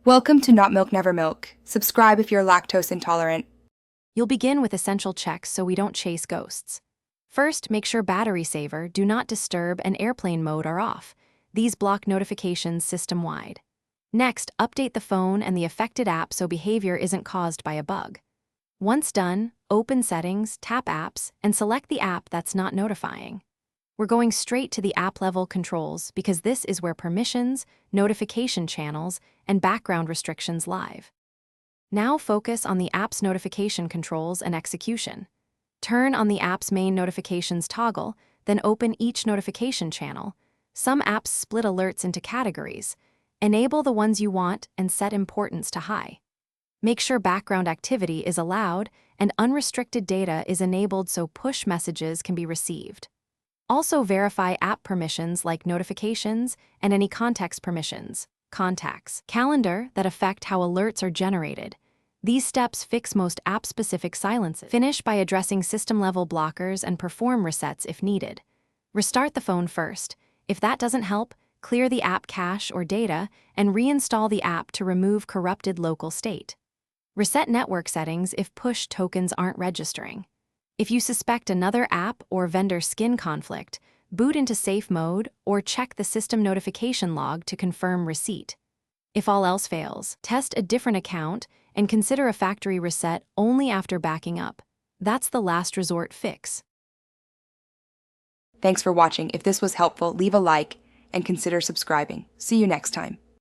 Welcome to Not Milk Never Milk. Subscribe if you're lactose intolerant. You'll begin with essential checks so we don't chase ghosts. First, make sure battery saver, do not disturb, and airplane mode are off. These block notifications system-wide. Next, update the phone and the affected app so behavior isn't caused by a bug. Once done, open Settings, tap Apps, and select the app that's not notifying. We're going straight to the app-level controls because this is where permissions, notification channels, and background restrictions live. Now focus on the app's notification controls and execution. Turn on the app's main notifications toggle, then open each notification channel. Some apps split alerts into categories. Enable the ones you want and set importance to high. Make sure background activity is allowed and unrestricted data is enabled so push messages can be received. Also verify app permissions like notifications and any context permissions, contacts, calendar that affect how alerts are generated. These steps fix most app-specific silences. Finish by addressing system-level blockers and perform resets if needed. Restart the phone first. If that doesn't help, clear the app cache or data and reinstall the app to remove corrupted local state. Reset network settings if push tokens aren't registering. If you suspect another app or vendor skin conflict, boot into safe mode or check the system notification log to confirm receipt. If all else fails, test a different account and consider a factory reset only after backing up. That's the last resort fix. Thanks for watching. If this was helpful, leave a like and consider subscribing. See you next time.